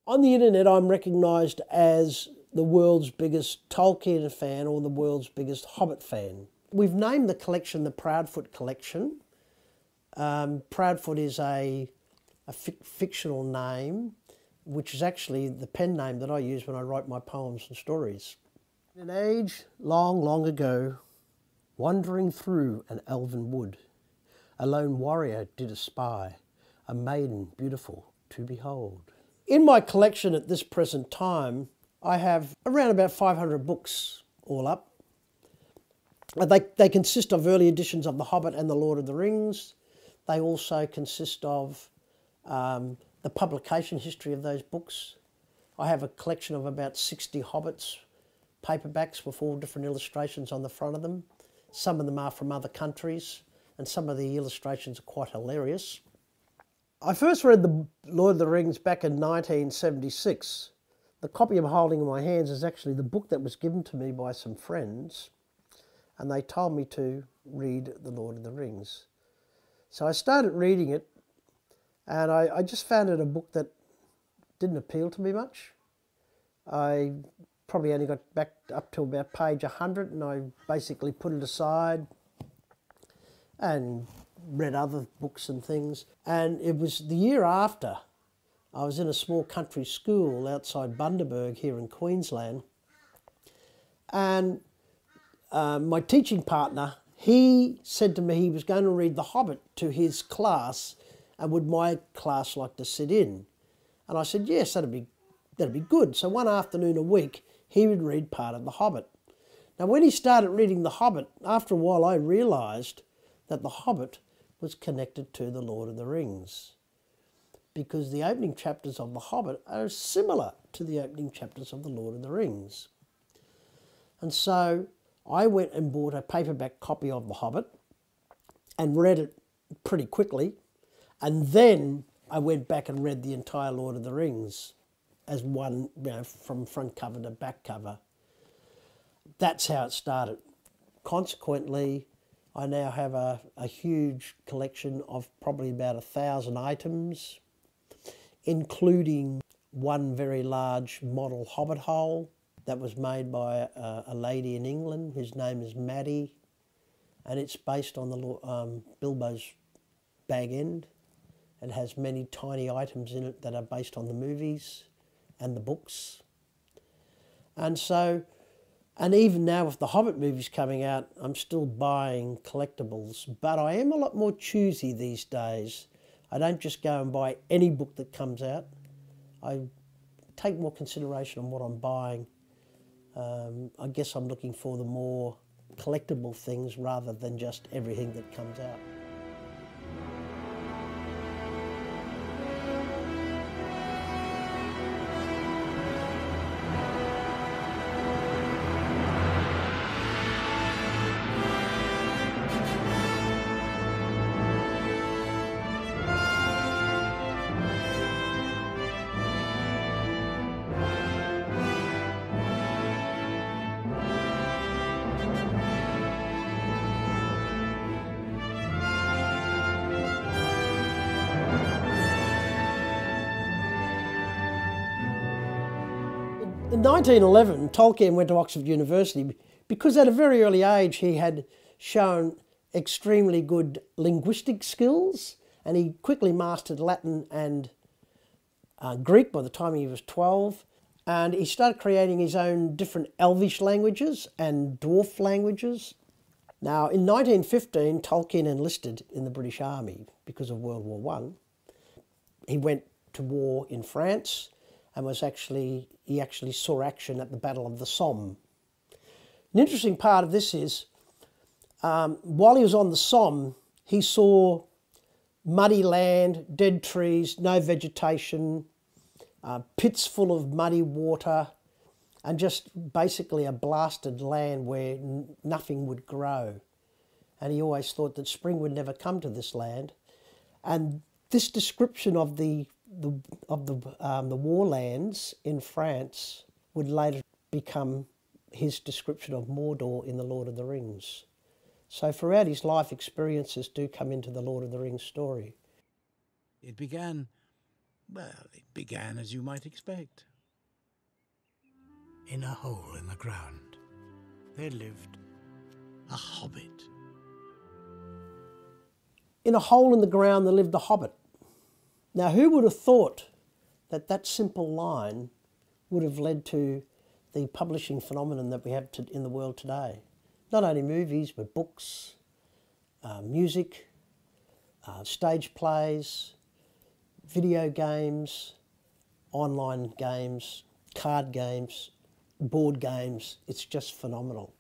On the internet, I'm recognised as the world's biggest Tolkien fan or the world's biggest Hobbit fan. We've named the collection the Proudfoot Collection. Proudfoot is a fictional name, which is actually the pen name that I use when I write my poems and stories. In an age long, long ago, wandering through an elven wood, a lone warrior did espy a maiden beautiful to behold. In my collection at this present time, I have around about 500 books all up. They consist of early editions of The Hobbit and The Lord of the Rings. They also consist of the publication history of those books. I have a collection of about 60 Hobbits paperbacks with all different illustrations on the front of them. Some of them are from other countries, and some of the illustrations are quite hilarious. I first read The Lord of the Rings back in 1976. The copy I'm holding in my hands is actually the book that was given to me by some friends, and they told me to read The Lord of the Rings. So I started reading it, and I just found it a book that didn't appeal to me much. I probably only got back up to about page 100, and I basically put it aside and read other books and things. And it was the year after, I was in a small country school outside Bundaberg here in Queensland, and my teaching partner, he said to me he was going to read The Hobbit to his class, and would my class like to sit in? And I said, yes, that'd be good. So one afternoon a week, he would read part of The Hobbit. Now when he started reading The Hobbit, after a while I realised that The Hobbit was connected to The Lord of the Rings, because the opening chapters of The Hobbit are similar to the opening chapters of The Lord of the Rings. And so I went and bought a paperback copy of The Hobbit and read it pretty quickly, and then I went back and read the entire Lord of the Rings as one, from front cover to back cover. That's how it started. Consequently, I now have a huge collection of probably about 1,000 items, including one very large model hobbit hole that was made by a lady in England whose name is Maddie, and it's based on the Bilbo's bag end. It has many tiny items in it that are based on the movies and the books. And so, and even now with the Hobbit movies coming out, I'm still buying collectibles, but I am a lot more choosy these days. I don't just go and buy any book that comes out. I take more consideration on what I'm buying. I guess I'm looking for the more collectible things rather than just everything that comes out. In 1911, Tolkien went to Oxford University because at a very early age he had shown extremely good linguistic skills, and he quickly mastered Latin and Greek by the time he was 12, and he started creating his own different Elvish languages and dwarf languages. Now in 1915, Tolkien enlisted in the British Army because of World War I. He went to war in France and he actually saw action at the Battle of the Somme. An interesting part of this is, while he was on the Somme, he saw muddy land, dead trees, no vegetation, pits full of muddy water, and just basically a blasted land where nothing would grow. And he always thought that spring would never come to this land. And this description of the warlands in France would later become his description of Mordor in The Lord of the Rings. So throughout his life, experiences do come into the Lord of the Rings story. It began Well, it began as you might expect. In a hole in the ground, there lived a hobbit. In a hole in the ground there lived a hobbit. Now, who would have thought that that simple line would have led to the publishing phenomenon that we have in the world today? Not only movies, but books, music, stage plays, video games, online games, card games, board games. It's just phenomenal.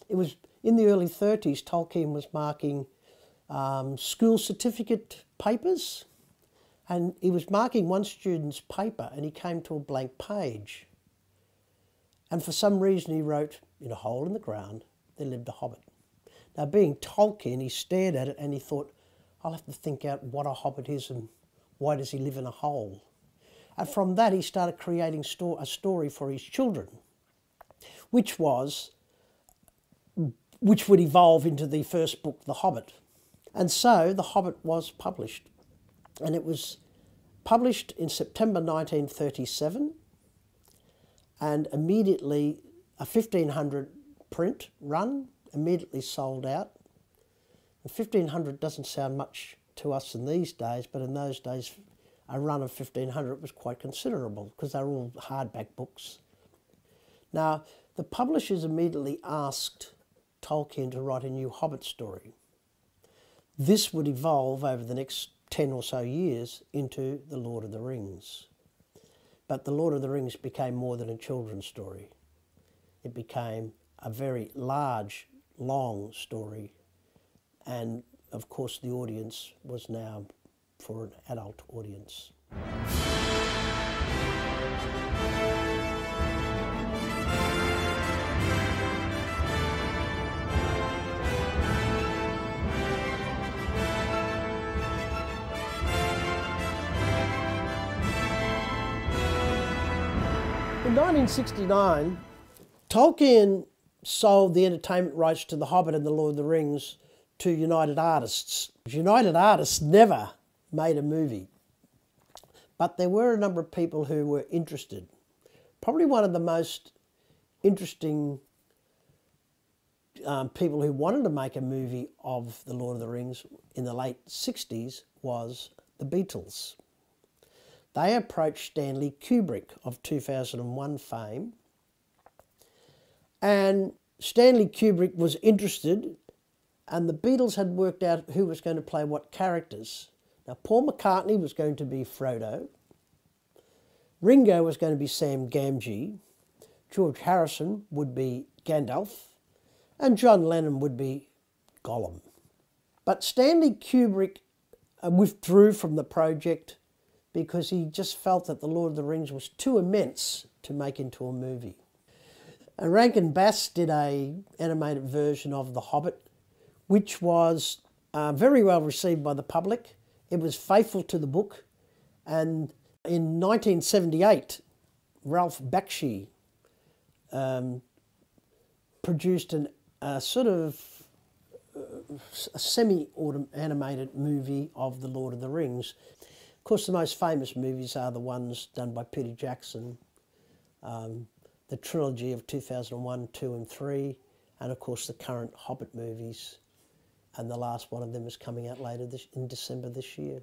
It was in the early 30s, Tolkien was marking school certificate papers, and he was marking one student's paper and he came to a blank page. And for some reason he wrote, "In a hole in the ground there lived a hobbit." Now, being Tolkien, he stared at it and he thought, I'll have to think out what a hobbit is and why does he live in a hole. And from that he started creating a story for his children, which would evolve into the first book, The Hobbit. And so The Hobbit was published. And it was published in September 1937, and immediately a 1500 print run, immediately sold out. And 1500 doesn't sound much to us in these days, but in those days a run of 1500 was quite considerable because they were all hardback books. Now, the publishers immediately asked Tolkien to write a new Hobbit story. This would evolve over the next 10 or so years into The Lord of the Rings. But The Lord of the Rings became more than a children's story. It became a very large, long story, and of course the audience was now for an adult audience. In 1969, Tolkien sold the entertainment rights to The Hobbit and The Lord of the Rings to United Artists. United Artists never made a movie, but there were a number of people who were interested. Probably one of the most interesting people who wanted to make a movie of The Lord of the Rings in the late 60s was the Beatles. They approached Stanley Kubrick of 2001 fame, and Stanley Kubrick was interested, and the Beatles had worked out who was going to play what characters. Now, Paul McCartney was going to be Frodo, Ringo was going to be Sam Gamgee, George Harrison would be Gandalf, and John Lennon would be Gollum. But Stanley Kubrick withdrew from the project because he just felt that The Lord of the Rings was too immense to make into a movie. And Rankin Bass did an animated version of The Hobbit, which was very well received by the public. It was faithful to the book, and in 1978, Ralph Bakshi produced a semi-animated movie of The Lord of the Rings. Of course, the most famous movies are the ones done by Peter Jackson, the trilogy of 2001, 2 and 3, and of course the current Hobbit movies. And the last one of them is coming out later in December this year.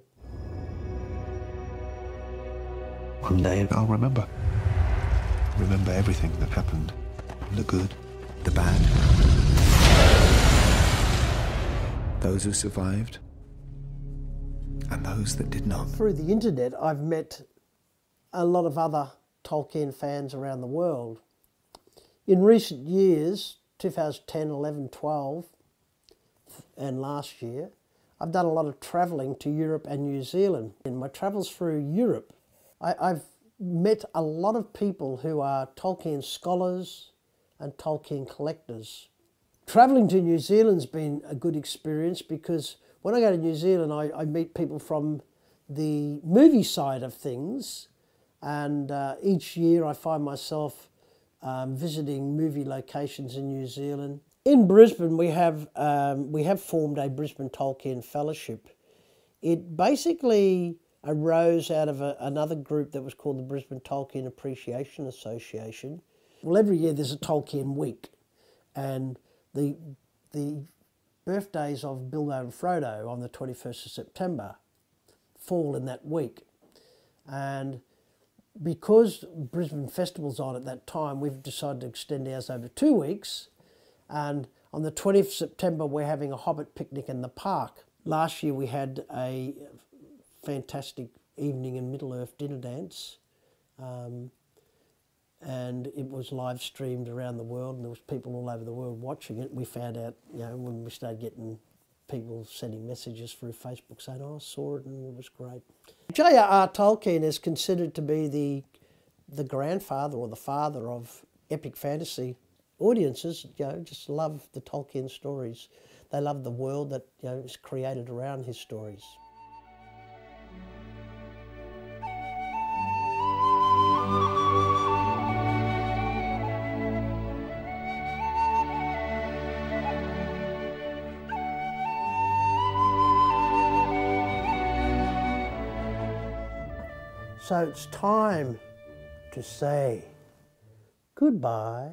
One day I'll remember. Remember everything that happened. The good, the bad. Those who survived, and those that did not. Through the internet, I've met a lot of other Tolkien fans around the world. In recent years, 2010, 11, 12, and last year, I've done a lot of travelling to Europe and New Zealand. In my travels through Europe, I've met a lot of people who are Tolkien scholars and Tolkien collectors. Travelling to New Zealand's been a good experience because when I go to New Zealand, I meet people from the movie side of things, and each year I find myself visiting movie locations in New Zealand. In Brisbane, we have formed a Brisbane Tolkien Fellowship. It basically arose out of another group that was called the Brisbane Tolkien Appreciation Association. Well, every year there's a Tolkien week, and the birthdays of Bilbo and Frodo on the 21st of September fall in that week. And because Brisbane Festival's on at that time, we've decided to extend ours over 2 weeks. And on the 20th of September, we're having a Hobbit picnic in the park. Last year we had a fantastic evening in Middle-earth dinner dance. And it was live streamed around the world, and there was people all over the world watching it. We found out, when we started getting people sending messages through Facebook saying, "Oh, I saw it and it was great." J.R.R. Tolkien is considered to be the grandfather or the father of epic fantasy. Audiences, just love the Tolkien stories. They love the world that is created around his stories. So it's time to say goodbye.